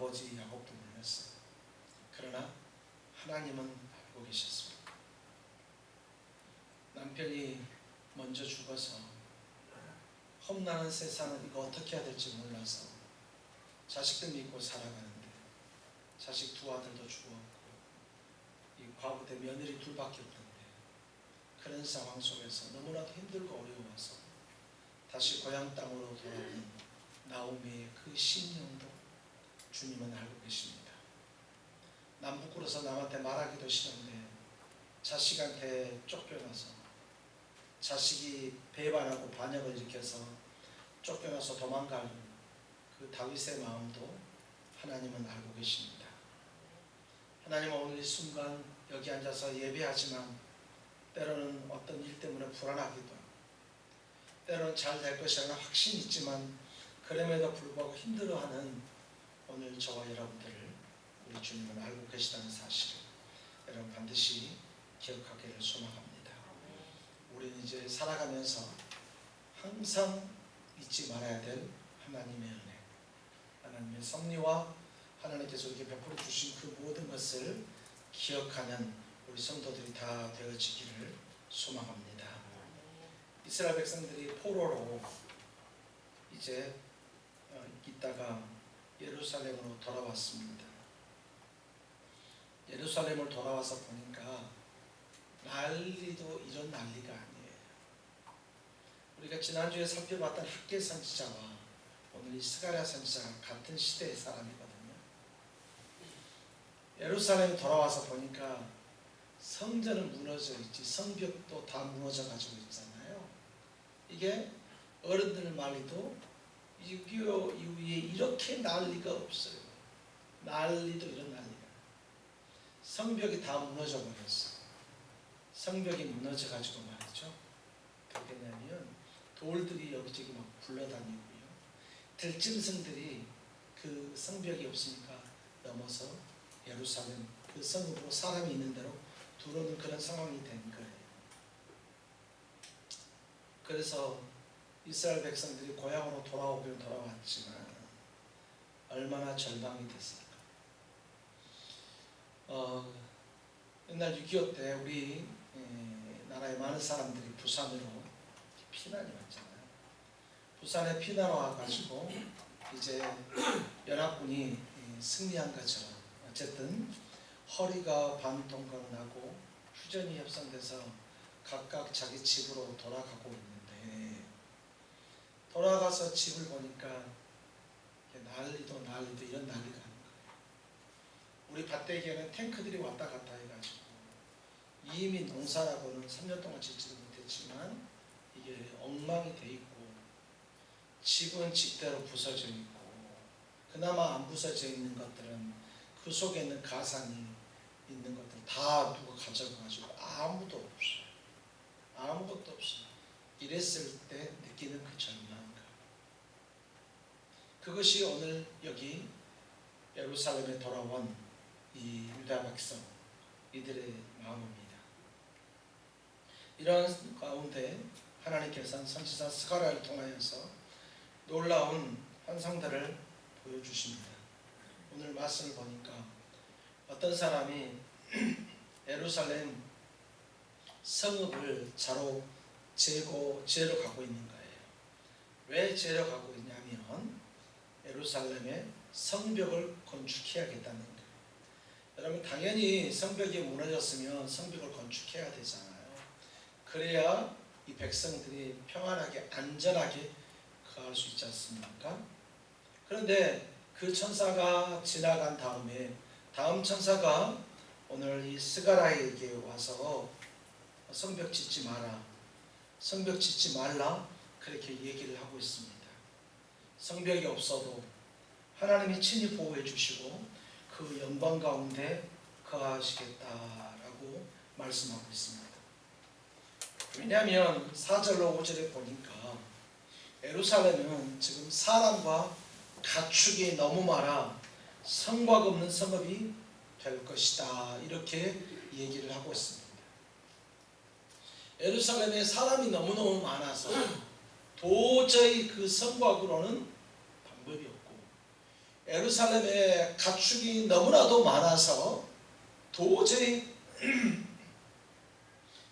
아버지 야곱도 몰랐어요. 그러나 하나님은 알고 계셨습니다. 남편이 먼저 죽어서 험난한 세상은 이거 어떻게 해야 될지 몰라서 자식들 믿고 살아가는데 자식 두 아들도 죽었고 이 과부대 며느리 둘밖에 없는데 그런 상황 속에서 너무나도 힘들고 어려워서 다시 고향 땅으로 돌아온 나오미의 그 심령도 주님은 알고 계십니다. 남 부끄러워서 남한테 말하기도 싫은데 자식한테 쫓겨나서 자식이 배반하고 반역을 일으켜서 쫓겨나서 도망갈 그 다윗의 마음도 하나님은 알고 계십니다. 하나님은 오늘 이 순간 여기 앉아서 예배하지만 때로는 어떤 일 때문에 불안하기도 하고 때로는 잘 될 것이라는 확신이 있지만 그럼에도 불구하고 힘들어하는 오늘 저와 여러분들을 우리 주님은 알고 계시다는 사실을 여러분 반드시 기억하기를 소망합니다. 우리는 이제 살아가면서 항상 잊지 말아야 될 하나님의 은혜, 하나님의 섭리와 하나님께서 우리에게 베풀어 주신 그 모든 것을 기억하는 우리 성도들이 다 되어지기를 소망합니다. 이스라엘 백성들이 포로로 이제 있다가 예루살렘으로 돌아왔습니다. 예루살렘을 돌아와서 보니까 난리도 이런 난리가 아니에요. 우리가 지난주에 살펴봤던 학개 선지자와 오늘 이 스가랴 선지자가 같은 시대의 사람이거든요. 예루살렘에 돌아와서 보니까 성전은 무너져 있지 성벽도 다 무너져 가지고 있잖아요. 이게 어른들 말리도 6.25 이후에 이렇게 난리가 없어요. 난리도 이런 난리가. 성벽이 다 무너져 버렸어. 성벽이 무너져 가지고 말이죠. 어떻게 되냐면 돌들이 여기저기 막 굴러다니고요. 들짐승들이 그 성벽이 없으니까 넘어서 예루살렘 그 성읍으로 사람이 있는 대로 들어오는 그런 상황이 된 거예요. 그래서 이스라엘 백성들이 고향으로 돌아오긴 돌아왔지만 얼마나 절망이 됐을까. 옛날 6.25 때 우리 나라의 많은 사람들이 부산으로 피난이 왔잖아요. 부산에 피난 와가지고 이제 연합군이 승리한 것처럼 어쨌든 허리가 반동강 나고 휴전이 협상돼서 각각 자기 집으로 돌아가고 있는데 돌아가서 집을 보니까 난리도 이런 난리가 아닌 거예요. 우리 밭대기에는 탱크들이 왔다 갔다 해가지고 이미 농사라고는 3년 동안 짓지도 못했지만 이게 엉망이 돼 있고 집은 집대로 부서져 있고 그나마 안 부서져 있는 것들은 그 속에 있는 가산이 있는 것들 다 누가 가져가가지고 아무도 없어요. 아무것도 없어요. 이랬을 때 느끼는 그 절망감. 그것이 오늘 여기 예루살렘에 돌아온 이 유다 백성 이들의 마음입니다. 이런 가운데 하나님께서는 선지자 스가랴를 통하여서 놀라운 환상들을 보여주십니다. 오늘 말씀을 보니까 어떤 사람이 예루살렘 성읍을 자로 재러 가고 있는 거예요. 왜 재러 가고 있냐면 예루살렘에 성벽을 건축해야겠다는 거예요. 여러분 당연히 성벽이 무너졌으면 성벽을 건축해야 되잖아요. 그래야 이 백성들이 평안하게 안전하게 거할 수 있지 않습니까? 그런데 그 천사가 지나간 다음에 다음 천사가 오늘 이 스가랴에게 와서 성벽 짓지 마라, 성벽 짓지 말라 그렇게 얘기를 하고 있습니다. 성벽이 없어도 하나님이 친히 보호해 주시고 그 영광 가운데 거하시겠다라고 말씀하고 있습니다. 왜냐하면 4절로 5절에 보니까 예루살렘은 지금 사람과 가축이 너무 많아 성곽 없는 성읍이 될 것이다 이렇게 얘기를 하고 있습니다. 예루살렘에 사람이 너무너무 많아서 도저히 그 성곽으로는 방법이 없고 예루살렘에 가축이 너무나도 많아서 도저히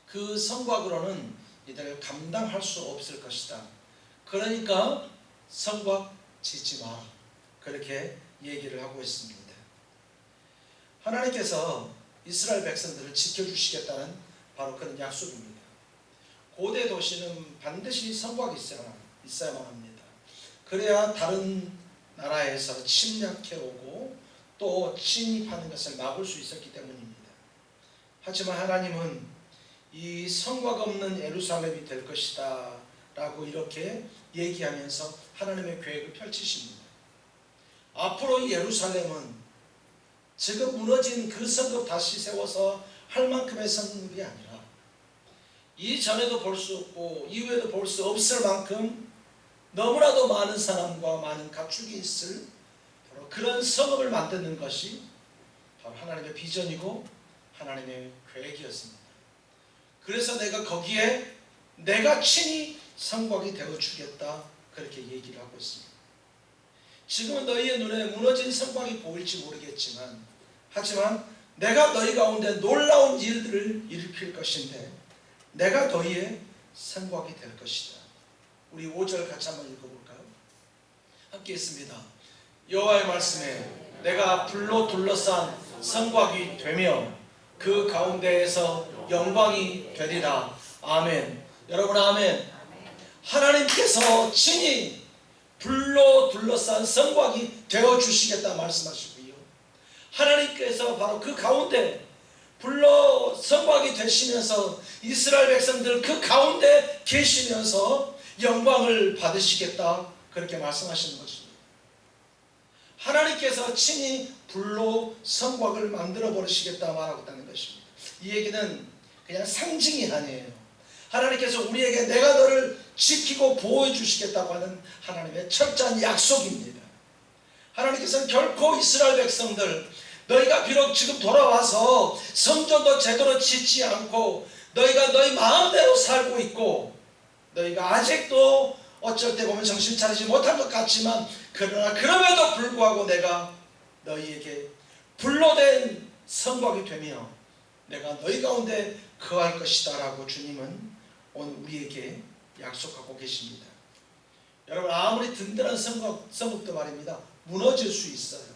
그 성곽으로는 이들을 감당할 수 없을 것이다. 그러니까 성곽 짓지 마라. 그렇게 얘기를 하고 있습니다. 하나님께서 이스라엘 백성들을 지켜주시겠다는 바로 그런 약속입니다. 고대 도시는 반드시 성곽이 있어야만 합니다. 그래야 다른 나라에서 침략해오고 또 침입하는 것을 막을 수 있었기 때문입니다. 하지만 하나님은 이 성곽 없는 예루살렘이 될 것이다 라고 이렇게 얘기하면서 하나님의 계획을 펼치십니다. 앞으로 이 예루살렘은 지금 무너진 그 성읍 다시 세워서 할 만큼의 성읍이 아니라 이전에도 볼 수 없고 이후에도 볼 수 없을 만큼 너무나도 많은 사람과 많은 가축이 있을 바로 그런 성읍을 만드는 것이 바로 하나님의 비전이고 하나님의 계획이었습니다. 그래서 내가 거기에 내가 친히 성곽이 되어주겠다 그렇게 얘기를 하고 있습니다. 지금은 너희의 눈에 무너진 성곽이 보일지 모르겠지만 하지만 내가 너희 가운데 놀라운 일들을 일으킬 것인데 내가 너희의 성곽이 될 것이다. 우리 5절 같이 한번 읽어볼까요? 함께 있습니다. 여호와의 말씀에 내가 불로 둘러싼 성곽이 되며 그 가운데에서 영광이 되리라. 아멘. 여러분 아멘. 하나님께서 친히 불로 둘러싼 성곽이 되어주시겠다 말씀하시고요. 하나님께서 바로 그 가운데 불로 성곽이 되시면서 이스라엘 백성들 그 가운데 계시면서 영광을 받으시겠다 그렇게 말씀하시는 것입니다. 하나님께서 친히 불로 성곽을 만들어 버리시겠다 말하고 있다는 것입니다. 이 얘기는 그냥 상징이 아니에요. 하나님께서 우리에게 내가 너를 지키고 보호해 주시겠다고 하는 하나님의 철저한 약속입니다. 하나님께서는 결코 이스라엘 백성들 너희가 비록 지금 돌아와서 성전도 제대로 짓지 않고 너희가 너희 마음대로 살고 있고 너희가 아직도 어쩔 때 보면 정신 차리지 못한 것 같지만 그러나 그럼에도 불구하고 내가 너희에게 불로 된 성곽이 되며 내가 너희 가운데 거할 것이다 라고 주님은 오늘 우리에게 약속하고 계십니다. 여러분 아무리 든든한 성읍도 말입니다 무너질 수 있어요.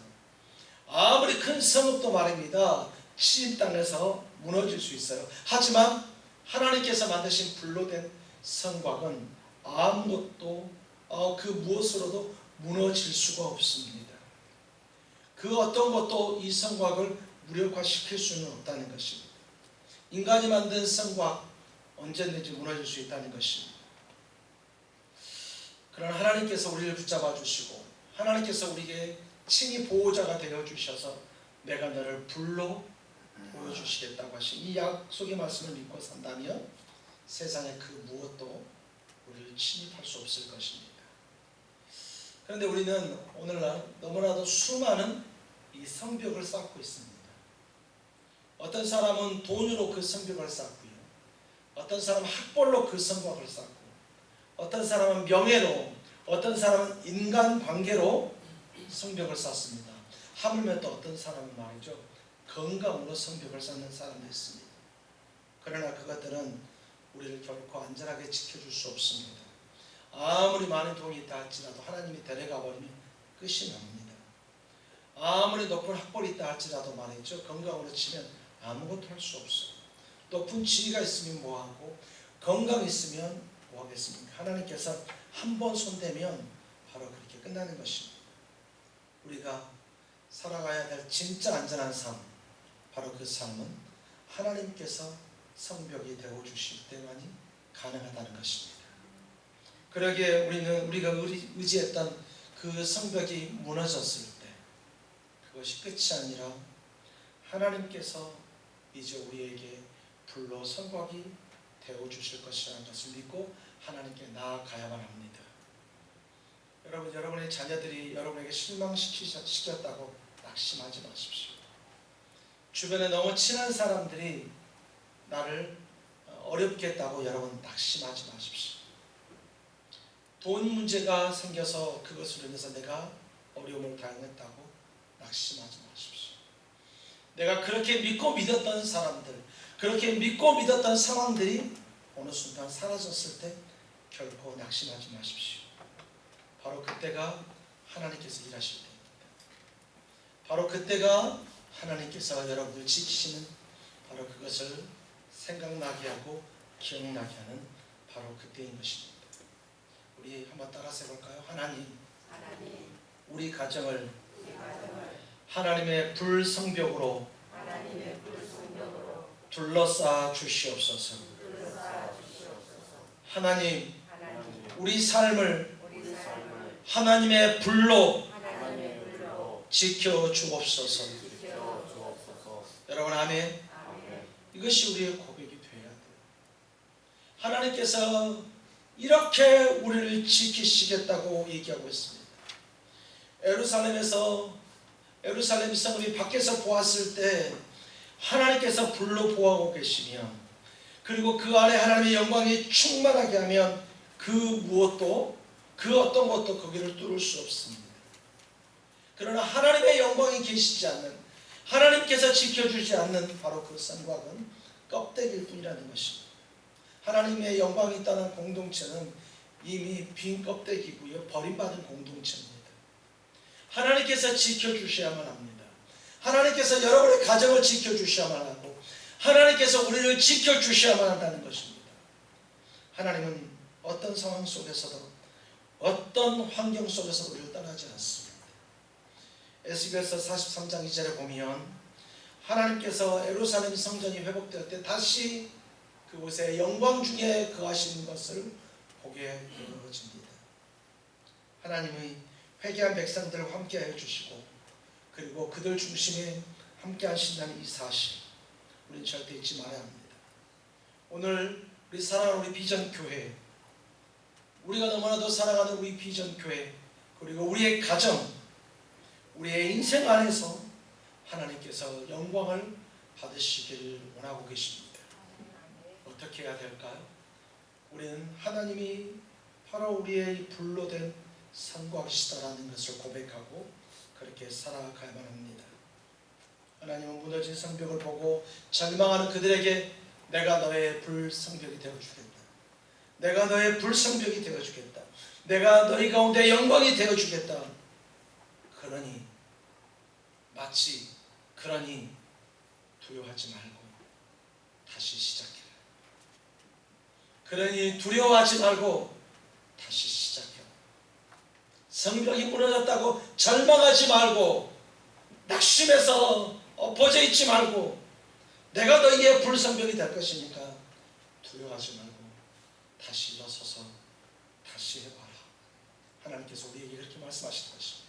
아무리 큰 성읍도 말입니다 침입 땅에서 무너질 수 있어요. 하지만 하나님께서 만드신 불로 된 성곽은 아무것도 그 무엇으로도 무너질 수가 없습니다. 그 어떤 것도 이 성곽을 무력화시킬 수는 없다는 것입니다. 인간이 만든 성곽 언제든지 무너질 수 있다는 것입니다. 그러나 하나님께서 우리를 붙잡아 주시고 하나님께서 우리에게 친히 보호자가 되어 주셔서 내가 너를 불로 보여주시겠다고 하신 이 약속의 말씀을 믿고 산다면 세상의 그 무엇도 우리를 침입할 수 없을 것입니다. 그런데 우리는 오늘날 너무나도 수많은 이 성벽을 쌓고 있습니다. 어떤 사람은 돈으로 그 성벽을 쌓고요. 어떤 사람은 학벌로 그 성곽을 쌓고 어떤 사람은 명예로 어떤 사람은 인간관계로 성벽을 쌓습니다. 하물며 또 어떤 사람은 말이죠 건강으로 성벽을 쌓는 사람도 있습니다. 그러나 그것들은 우리를 결코 안전하게 지켜줄 수 없습니다. 아무리 많은 돈이 있다 할지라도 하나님이 데려가 버리면 끝이 납니다. 아무리 높은 학벌이 있다 할지라도 말이죠 건강으로 치면 아무것도 할 수 없어요. 높은 지위가 있으면 뭐하고 건강이 있으면 뭐하겠습니까? 하나님께서 한 번 손대면 바로 그렇게 끝나는 것입니다. 우리가 살아가야 될 진짜 안전한 삶 바로 그 삶은 하나님께서 성벽이 되어 주실 때만이 가능하다는 것입니다. 그러기에 우리가 의지했던 그 성벽이 무너졌을 때 그것이 끝이 아니라 하나님께서 이제 우리에게 불로 성곽이 되어 주실 것이라는 것을 믿고 하나님께 나아가야만 합니다. 여러분의 자녀들이 여러분에게 실망시켰다고 낙심하지 마십시오. 주변에 너무 친한 사람들이 나를 어렵게 했다고 여러분 낙심하지 마십시오. 돈 문제가 생겨서 그것으로 인해서 내가 어려움을 당했다고 낙심하지 마십시오. 내가 그렇게 믿고 믿었던 사람들, 그렇게 믿고 믿었던 상황들이 어느 순간 사라졌을 때 결코 낙심하지 마십시오. 바로 그때가 하나님께서 일하실 때입니다. 바로 그때가 하나님께서 여러분을 지키시는, 바로 그것을 생각나게 하고 기억나게 하는 바로 그때인 것입니다. 우리 한번 따라서 해볼까요? 하나님, 우리 가정을 하나님의 불성벽으로 둘러싸 주시옵소서. 하나님, 우리 삶을 하나님의 불로 지켜 주옵소서. 여러분, 아멘. 이것이 우리의 고백이 되어야 돼요. 하나님께서 이렇게 우리를 지키시겠다고 얘기하고 있습니다. 예루살렘 성읍이 밖에서 보았을 때 하나님께서 불로 보호하고 계시며, 그리고 그 안에 하나님의 영광이 충만하게 하면 그 무엇도, 그 어떤 것도 거기를 뚫을 수 없습니다. 그러나 하나님의 영광이 계시지 않는, 하나님께서 지켜주지 않는 바로 그 성곽은 껍데기일 뿐이라는 것입니다. 하나님의 영광이 있다는 공동체는 이미 빈 껍데기고요, 버림받은 공동체입니다. 하나님께서 지켜주셔야만 합니다. 하나님께서 여러분의 가정을 지켜주셔야만 하고, 하나님께서 우리를 지켜주셔야만 한다는 것입니다. 하나님은 어떤 상황 속에서도, 어떤 환경 속에서도 우리를 떠나지 않습니다. 에스겔서 43장 2절에 보면 하나님께서 예루살렘 성전이 회복될 때 다시 그곳에 영광 중에 거하시는 것을 보게 되어집니다. 하나님의 회개한 백성들과 함께하여 주시고, 그리고 그들 중심에 함께 하신다는 이 사실, 우리는 절대 잊지 말아야 합니다. 오늘 우리 사랑하는 우리 비전교회, 우리가 너무나도 사랑하는 우리 비전교회, 그리고 우리의 가정, 우리의 인생 안에서 하나님께서 영광을 받으시기를 원하고 계십니다. 어떻게 해야 될까요? 우리는 하나님이 바로 우리의 불로 된 성곽이시다라는 것을 고백하고 그렇게 살아가야만 합니다. 하나님은 무너진 성벽을 보고 절망하는 그들에게 내가 너의 불성벽이 되어주겠다. 내가 너의 불성벽이 되어주겠다. 내가 너희 가운데 영광이 되어주겠다. 그러니 두려워하지 말고 다시 시작해라. 그러니 두려워하지 말고 다시 시작해라. 성벽이 무너졌다고 절망하지 말고, 낙심해서 엎어져 있지 말고, 내가 너희의 불성벽이 될 것이니까 두려워하지 말고 다시 일어서서 다시 해봐라. 하나님께서 우리에게 그렇게 말씀하시는 것입니다.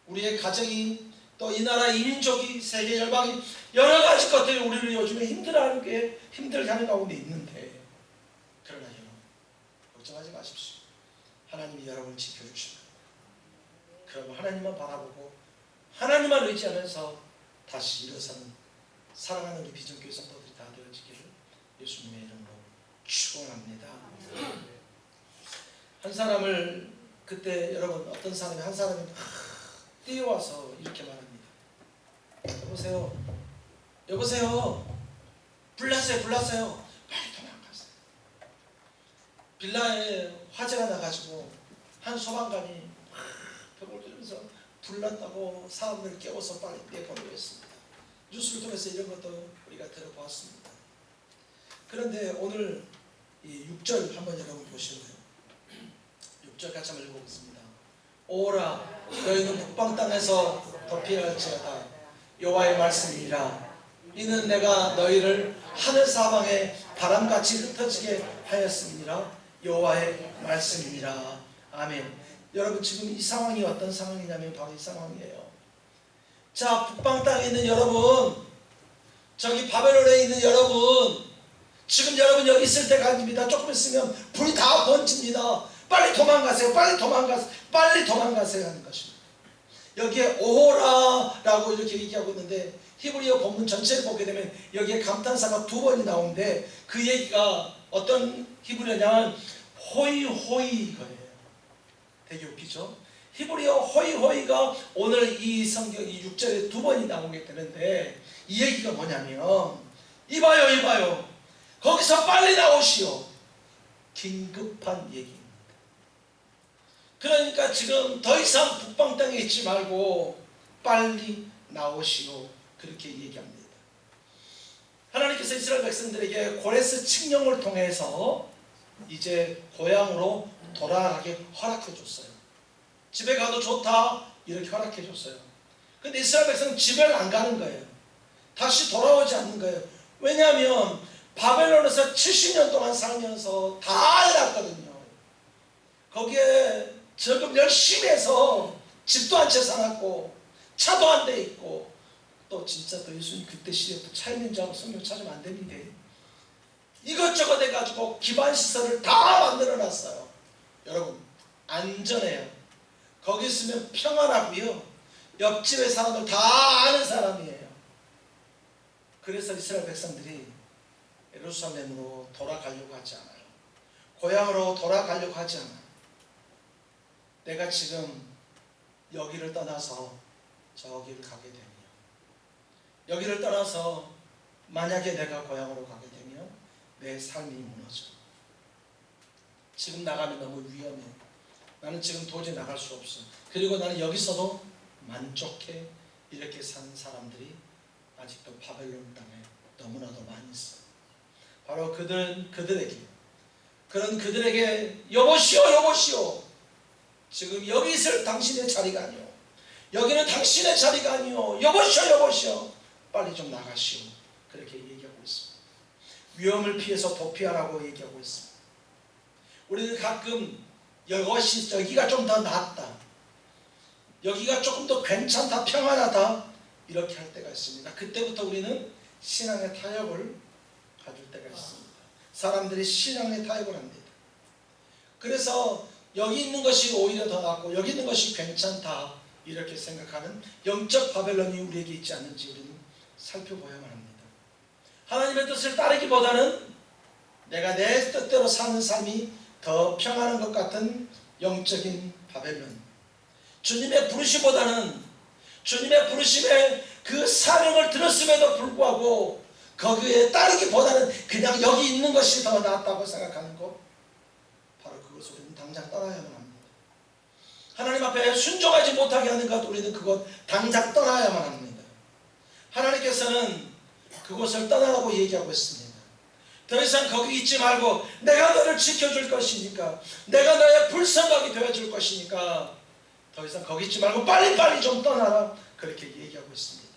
우리의 가정이, 또 이 나라 이민족이, 세계 열방이 여러 가지 것들이 우리를 요즘에 힘들게 하는 가운데 있는데, 그러나 여러분 걱정하지 마십시오. 하나님이 여러분을 지켜주실 거예요. 그러면 하나님만 바라보고 하나님만 의지하면서 다시 일어서는 사랑하는 우리 비전교회 성도들이 다 되어지기를 예수님의 이름으로 축원합니다. 한 사람을, 그때 여러분 어떤 사람이 한 사람이 뛰어와서 이렇게 말합니다. 여보세요. 불났어요. 빨리 도망가세요. 빌라에 화재가 나가지고 한 소방관이 벽을 뚫으면서 불났다고 사람들을 깨워서 빨리 내보내고 있습니다. 뉴스를 통해서 이런 것도 우리가 들어보았습니다. 그런데 오늘 이 6절 한번 여러분 보실래요? 6절 같이 한번 읽어보겠습니다. 오라, 너희는 북방 땅에서 덮여할지어다. 여호와의 말씀이라. 이는 내가 너희를 하늘 사방에 바람같이 흩어지게 하였음이니라. 여호와의 말씀이니라. 아멘. 여러분, 지금 이 상황이 어떤 상황이냐면 바로 이 상황이에요. 자, 북방 땅에 있는 여러분, 저기 바벨론에 있는 여러분, 지금 여러분 여기 있을 때가 아닙니다. 조금 있으면 불이 다 번집니다. 빨리 도망가세요. 빨리 도망가세요 하는 것입니다. 여기에 오호라라고 이렇게 얘기하고 있는데, 히브리어 본문 전체를 보게 되면 여기에 감탄사가 2번이 나오는데, 그 얘기가 어떤 히브리어냐면 호이 거예요. 되게 웃기죠? 히브리어 호이호이가 오늘 이 성경 이 6절에 2번이 나오게 되는데 이 얘기가 뭐냐면 이봐요 거기서 빨리 나오시오. 긴급한 얘기입니다. 그러니까 지금 더 이상 북방 땅에 있지 말고 빨리 나오시오. 그렇게 얘기합니다. 하나님께서 이스라엘 백성들에게 고레스 칙령을 통해서 이제 고향으로 돌아가게 허락해 줬어요. 집에 가도 좋다 이렇게 허락해 줬어요. 근데 이스라엘 백성은 집을 안 가는 거예요. 다시 돌아오지 않는 거예요. 왜냐하면 바벨론에서 70년 동안 살면서 다 해놨거든요. 거기에 저금 열심히 해서 집도 한 채 사놨고 차도 한 대 있고 또 진짜 또 예수님 그때 시대에 또 차 있는 줄 알고 성경 찾으면 안 됩니다. 이것저것 해가지고 기반시설을 다 만들어놨어요. 여러분 안전해요. 거기 있으면 평안하고요. 옆집의 사람을 다 아는 사람이에요. 그래서 이스라엘 백성들이 예루살렘으로 돌아가려고 하지 않아요. 고향으로 돌아가려고 하지 않아요. 내가 지금 여기를 떠나서 저기를 가게 되면, 여기를 떠나서 만약에 내가 고향으로 가게 되면 내 삶이 무너져. 지금 나가면 너무 위험해. 나는 지금 도저히 나갈 수 없어. 그리고 나는 여기서도 만족해. 이렇게 사는 사람들이 아직도 바벨론 땅에 너무나도 많이 있어. 바로 그들에게 여보시오. 지금 여기 있을 당신의 자리가 아니오. 여기는 당신의 자리가 아니오. 여보시오. 빨리 좀 나가시오. 그렇게 얘기하고 있습니다. 위험을 피해서 도피하라고 얘기하고 있습니다. 우리는 가끔 여기가 좀 더 낫다, 여기가 조금 더 괜찮다, 평안하다 이렇게 할 때가 있습니다. 그때부터 우리는 신앙의 타협을 가질 때가 있습니다. 사람들이 신앙의 타협을 합니다. 그래서 여기 있는 것이 오히려 더 낫고 여기 있는 것이 괜찮다 이렇게 생각하는 영적 바벨론이 우리에게 있지 않는지 우리는 살펴봐야만 합니다. 하나님의 뜻을 따르기보다는 내가 내 뜻대로 사는 삶이 더 평안한 것 같은 영적인 바벨론, 주님의 부르심보다는 주님의 부르심에 그 사명을 들었음에도 불구하고 거기에 따르기보다는 그냥 여기 있는 것이 더 낫다고 생각하는 것, 바로 그것을 우리는 당장 떠나야만 합니다. 하나님 앞에 순종하지 못하게 하는 것, 우리는 그것 당장 떠나야만 합니다. 하나님께서는 그곳을 떠나라고 얘기하고 있습니다. 더 이상 거기 있지 말고 내가 너를 지켜줄 것이니까, 내가 너의 불성각이 되어줄 것이니까 더 이상 거기 있지 말고 빨리빨리 좀 떠나라, 그렇게 얘기하고 있습니다.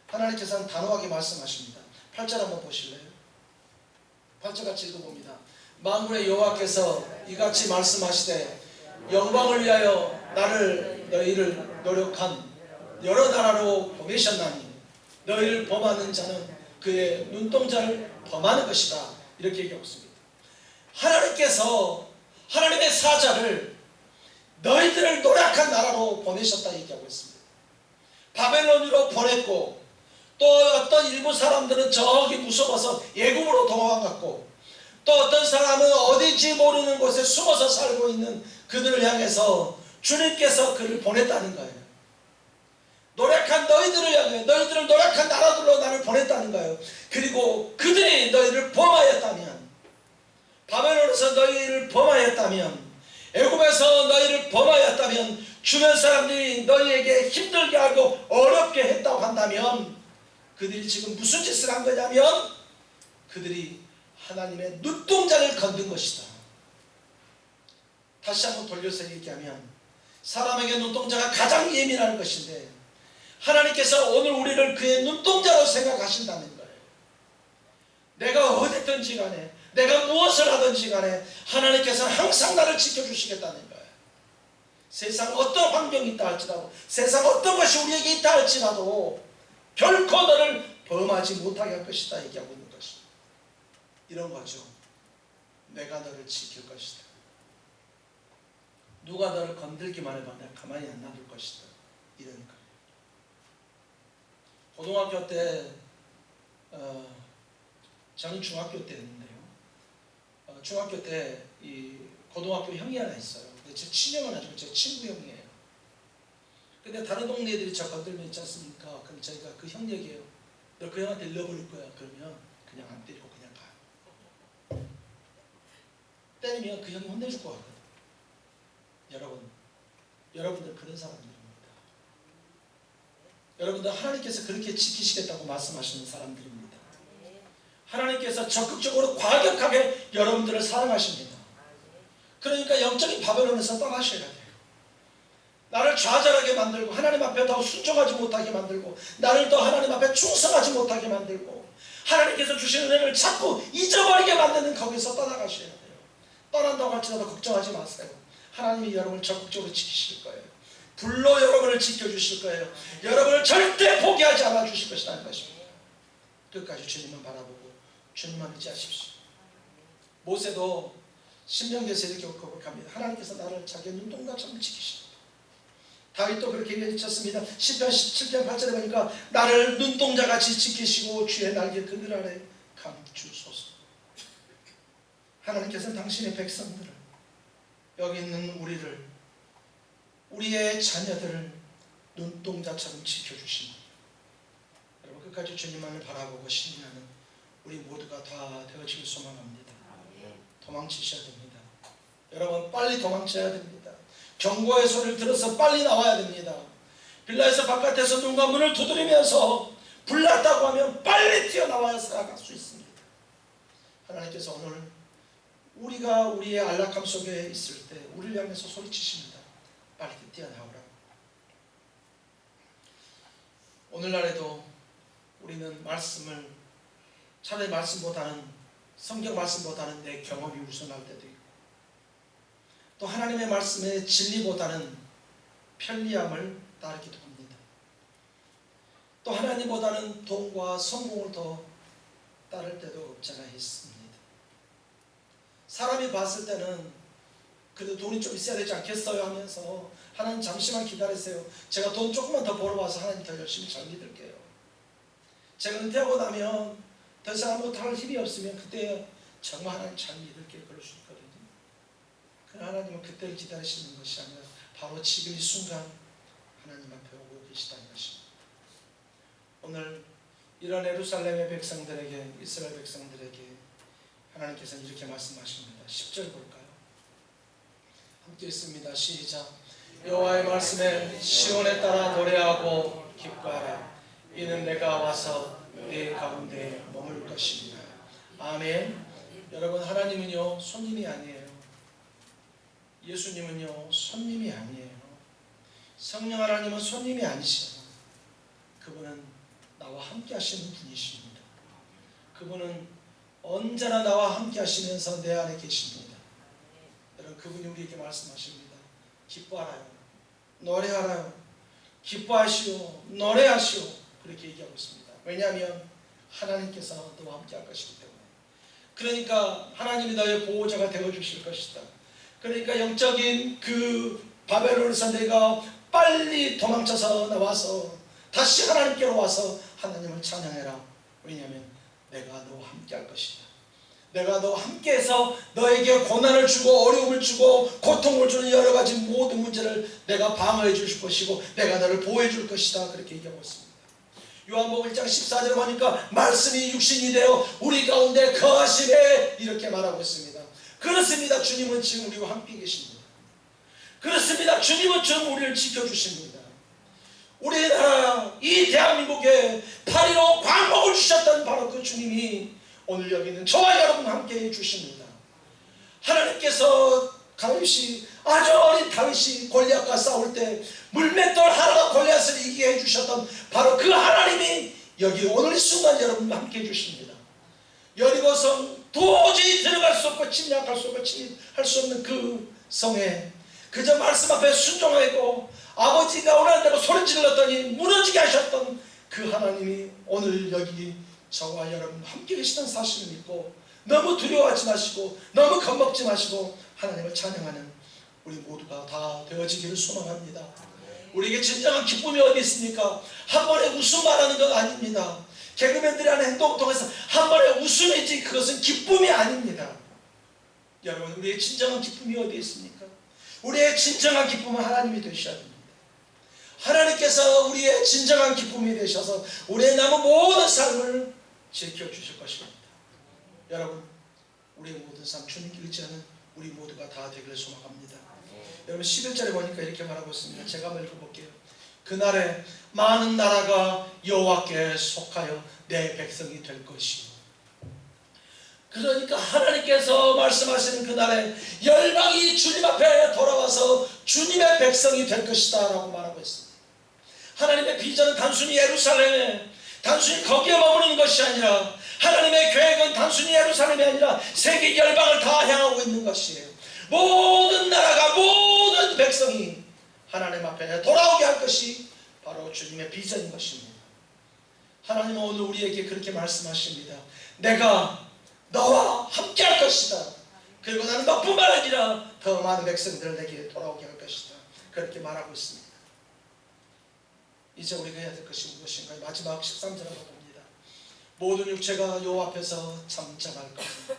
하나님께서는 단호하게 말씀하십니다. 8절 한번 보실래요? 8절 같이 읽어봅니다. 만군의 여호와께서 이같이 말씀하시되 영광을 위하여 너희를 노력한 여러 나라로 보내셨나니 너희를 범하는 자는 그의 눈동자를 범하는 것이다, 이렇게 얘기하고 있습니다. 하나님께서 하나님의 사자를 너희들을 노력한 나라로 보내셨다 얘기하고 있습니다. 바벨론으로 보냈고, 또 어떤 일부 사람들은 저기 무서워서 예굽으로 도망갔고, 또 어떤 사람은 어딘지 모르는 곳에 숨어서 살고 있는 그들을 향해서 주님께서 그를 보냈다는 거예요. 노력한 너희들을 향해, 너희들을 노력한 나라들로 나를 보냈다는 거예요. 그리고 그들이 너희를 범하였다면, 바벨론에서 너희를 범하였다면, 애굽에서 너희를 범하였다면, 주변 사람들이 너희에게 힘들게 하고 어렵게 했다고 한다면, 그들이 지금 무슨 짓을 한 거냐면 그들이 하나님의 눈동자를 건든 것이다. 다시 한번 돌려서 얘기하면 사람에게 눈동자가 가장 예민한 것인데, 하나님께서 오늘 우리를 그의 눈동자로 생각하신다는 거예요. 내가 어디든지 간에, 내가 무엇을 하든지 간에 하나님께서는 항상 나를 지켜주시겠다는 거예요. 세상 어떤 환경이 있다 할지라도, 세상 어떤 것이 우리에게 있다 할지라도 결코 너를 범하지 못하게 할 것이다 얘기하고 있는 것이다. 이런 거죠. 내가 너를 지킬 것이다. 누가 너를 건들기만 해봐 내가 가만히 안 놔둘 것이다, 이런 거예요. 고등학교 때 저는 중학교 때 했는데요, 중학교 때 이 고등학교 형이 하나 있어요. 근데 제 친형은 아니고 제 친구 형이에요. 근데 다른 동네 애들이 저 건들면 있지 않습니까? 그럼 저희가 그 형 얘기해요. 너 그 형한테 일러버릴 거야. 그러면 그냥 안 때리고 그냥 가. 때리면 그 형이 혼내줄 것 같거든. 여러분들 그런 사람들입니다. 여러분들 하나님께서 그렇게 지키시겠다고 말씀하시는 사람들입니다. 하나님께서 적극적으로 과격하게 여러분들을 사랑하십니다. 그러니까 영적인 바벨론에서 떠나셔야 돼요. 나를 좌절하게 만들고 하나님 앞에 더 순종하지 못하게 만들고 나를 더 하나님 앞에 충성하지 못하게 만들고 하나님께서 주신 은혜를 자꾸 잊어버리게 만드는 거기서 떠나가셔야 돼요. 떠난다고 할지라도 걱정하지 마세요. 하나님이 여러분을 적극적으로 지키실 거예요. 불로 여러분을 지켜주실 거예요. 여러분을 절대 포기하지 않아 주실 것이라는 것입니다. 끝까지 주님만 바라보고 주님만 의지하십시오. 모세도 신명기에서 이렇게 고백합니다. 하나님께서 나를 자기의 눈동자처럼 지키십니다. 다윗도 그렇게 외쳤습니다. 시편 17편 8절에 보니까 나를 눈동자같이 지키시고 주의 날개 그늘 아래 감추소서. 하나님께서는 당신의 백성들을, 여기 있는 우리를, 우리의 자녀들을 눈동자처럼 지켜주십니다. 여러분 끝까지 주님만을 바라보고 신뢰하는 우리 모두가 다 되어지길 소망합니다. 도망치셔야 됩니다. 여러분 빨리 도망쳐야 됩니다. 경고의 소리를 들어서 빨리 나와야 됩니다. 빌라에서 바깥에서 누군가 문을 두드리면서 불났다고 하면 빨리 뛰어나와야 살아갈 수 있습니다. 하나님께서 오늘 우리가 우리의 안락함 속에 있을 때 우리를 향해서 소리치십니다. 빨리 뛰어나오라. 오늘날에도 우리는 말씀을 차라리 말씀보다는 성경 말씀보다는 내 경험이 우선할 때도 있고 또 하나님의 말씀의 진리보다는 편리함을 따르기도 합니다. 또 하나님보다는 돈과 성공을 더 따를 때도 없지 않아 있습니다. 사람이 봤을 때는 그래도 돈이 좀 있어야 되지 않겠어요 하면서 하나님 잠시만 기다리세요. 제가 돈 조금만 더 벌어와서 하나님 더 열심히 잘 믿을게요. 제가 은퇴하고 나면 더 이상 아무것도 할 힘이 없으면 그때 정말 하나님 잘 믿을게요. 그럴 수 있거든요. 그러나 하나님은 그때를 기다리시는 것이 아니라 바로 지금 이 순간 하나님 앞에 오고 계시다는 것입니다. 오늘 이런 예루살렘의 백성들에게, 이스라엘 백성들에게 하나님께서는 이렇게 말씀하십니다. 10절 볼까요? 함께 있습니다. 시작. 여호와의 말씀에 시온에 따라 노래하고 기뻐하라. 이는 내가 와서 내 가운데 머물 것입니다. 아멘. 여러분 하나님은요 손님이 아니에요. 예수님은요 손님이 아니에요. 성령 하나님은 손님이 아니시고 그분은 나와 함께 하시는 분이십니다. 그분은 언제나 나와 함께 하시면서 내 안에 계십니다. 여러분 그분이 우리에게 말씀하십니다. 기뻐하라요. 노래하라요. 기뻐하시오. 노래하시오. 그렇게 얘기하고 있습니다. 왜냐하면 하나님께서 너와 함께 할 것이기 때문에. 그러니까 하나님이 너의 보호자가 되어주실 것이다. 그러니까 영적인 그 바벨론에서 내가 빨리 도망쳐서 나와서 다시 하나님께로 와서 하나님을 찬양해라. 왜냐하면 내가 너와 함께 할 것이다. 내가 너와 함께해서 너에게 고난을 주고 어려움을 주고 고통을 주는 여러 가지 모든 문제를 내가 방어해 줄 것이고 내가 너를 보호해 줄 것이다. 그렇게 얘기하고 있습니다. 요한복음 1장 14절에 보니까 말씀이 육신이 되어 우리 가운데 거하시네 이렇게 말하고 있습니다. 그렇습니다. 주님은 지금 우리와 함께 계십니다. 그렇습니다. 주님은 지금 우리를 지켜주십니다. 우리나라 이 대한민국에 8.15 광복을 주셨던 바로 그 주님이 오늘 여기 있는 저와 여러분 함께 해주십니다. 하나님께서 아주 어린 다윗이 골리앗과 싸울 때 물맷돌 하나가 골리앗을 이기게 해주셨던 바로 그 하나님이 여기 오늘 이 순간 여러분과 함께 해주십니다. 여리고성 도저히 들어갈 수 없고 침략할 수 없고 침입할 수 없는 그 성에 그저 말씀 앞에 순종하고 아버지가 원하는 대로 소리 질렀더니 무너지게 하셨던 그 하나님이 오늘 여기 저와 여러분 함께 계시다는 사실을 믿고 너무 두려워하지 마시고 너무 겁먹지 마시고 하나님을 찬양하는 우리 모두가 다 되어지기를 소망합니다. 우리에게 진정한 기쁨이 어디 있습니까? 한 번에 웃음 말하는 건 아닙니다. 개그맨들이 하는 행동을 통해서 한 번에 웃음이지 그것은 기쁨이 아닙니다. 여러분 우리의 진정한 기쁨이 어디 있습니까? 우리의 진정한 기쁨은 하나님이 되셔야 됩니다. 하나님께서 우리의 진정한 기쁨이 되셔서 우리의 남은 모든 삶을 지켜주실 것입니다. 여러분, 우리의 모든 삶 주님께 의지하는 우리 모두가 다 되기를 소망합니다. 여러분 11절에 보니까 이렇게 말하고 있습니다. 제가 한번 읽어볼게요. 그날에 많은 나라가 여호와께 속하여 내 백성이 될 것이요. 그러니까 하나님께서 말씀하시는 그날에 열방이 주님 앞에 돌아와서 주님의 백성이 될 것이다 라고 말하고 있습니다. 하나님의 비전은 단순히 예루살렘에, 단순히 거기에 머무는 것이 아니라 하나님의 계획은 단순히 예루살렘이 아니라 세계 열방을 다 향하고 있는 것이에요. 모든 나라가, 모든 백성이 하나님 앞에 돌아오게 할 것이 바로 주님의 비전인 것입니다. 하나님은 오늘 우리에게 그렇게 말씀하십니다. 내가 너와 함께 할 것이다. 그리고 나는 너뿐만 아니라 더 많은 백성들을 내게 돌아오게 할 것이다. 그렇게 말하고 있습니다. 이제 우리가 해야 될 것이 무엇인가요? 마지막 13절을 봅니다. 모든 육체가 여호와 앞에서 잠잠할 것이다.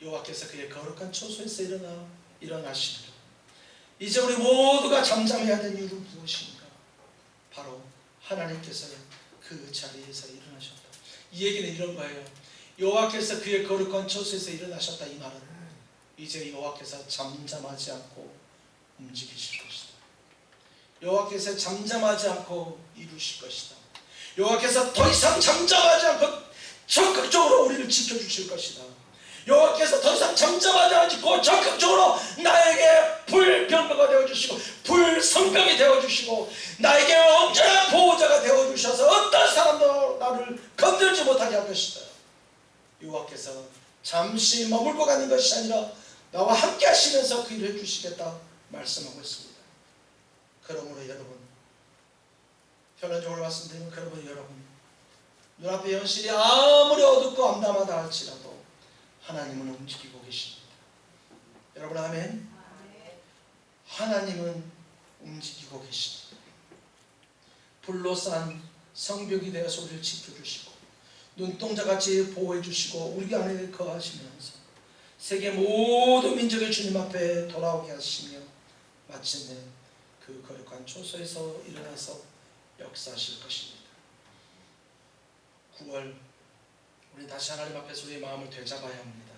여호와께서 그의 거룩한 처소에서 일어나시리라. 이제 우리 모두가 잠잠해야 될 이유는 무엇인가? 바로 하나님께서 그 자리에서 일어나셨다. 이 얘기는 이런 거예요. 여호와께서 그의 거룩한 처소에서 일어나셨다. 이 말은 이제 여호와께서 잠잠하지 않고 움직이실 것이다. 여호와께서 잠잠하지 않고 이루실 것이다. 여호와께서 더 이상 잠잠하지 않고 적극적으로 우리를 지켜주실 것이다. 여호와께서 더 이상 잠잠하지 않고 적극적으로 나에게 불병거가 되어주시고 불성병이 되어주시고 나에게 온전한 보호자가 되어주셔서 어떤 사람도 나를 건들지 못하게 할 것이다. 여호와께서 잠시 머물고 가는 것이 아니라 나와 함께 하시면서 그 일을 해주시겠다 말씀하고 있습니다. 그러므로 여러분, 결론적으로 말씀드리면 여러분 눈앞의 현실이 아무리 어둡고 암담하다 할지라도 하나님은 움직이고 계십니다. 여러분 아멘? 하나님은 움직이고 계십니다. 불로 싼 성벽이 되어서 우리를 지켜주시고 눈동자같이 보호해 주시고 우리 안에 거하시면서 세계 모든 민족의 주님 앞에 돌아오게 하시며 마침내 그 거룩한 초소에서 일어나서 역사하실 것입니다. 9월 우리 다시 하나님 앞에서 우리의 마음을 되잡아야 합니다.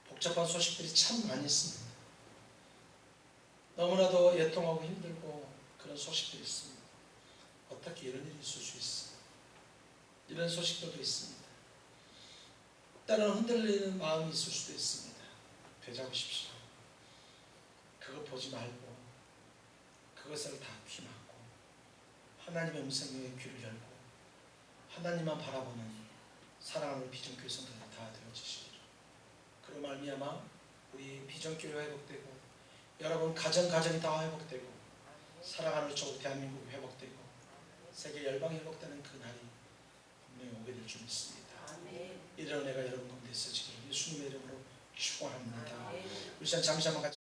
복잡한 소식들이 참 많이 있습니다. 너무나도 애통하고 힘들고 그런 소식들이 있습니다. 어떻게 이런 일이 있을 수 있어? 이런 소식들도 있습니다. 때로는 흔들리는 마음이 있을 수도 있습니다. 되잡으십시오. 그거 보지 말고 그것을 다 귀막고 하나님의 음성에 귀를 열고 하나님만 바라보는 사랑하는 비전교회 성도들이 다 되어지시기를. 그로 말미암아 우리 비전교회가 회복되고 여러분 가정이 다 회복되고 사랑하는 쪽 대한민국이 회복되고 세계 열방이 회복되는 그 날이 분명히 오게 될 줄 믿습니다. 이런 은혜가 여러분 가운데 있어지기를 예수님의 이름으로 축원합니다. 우리 시간 잠시 한번 같이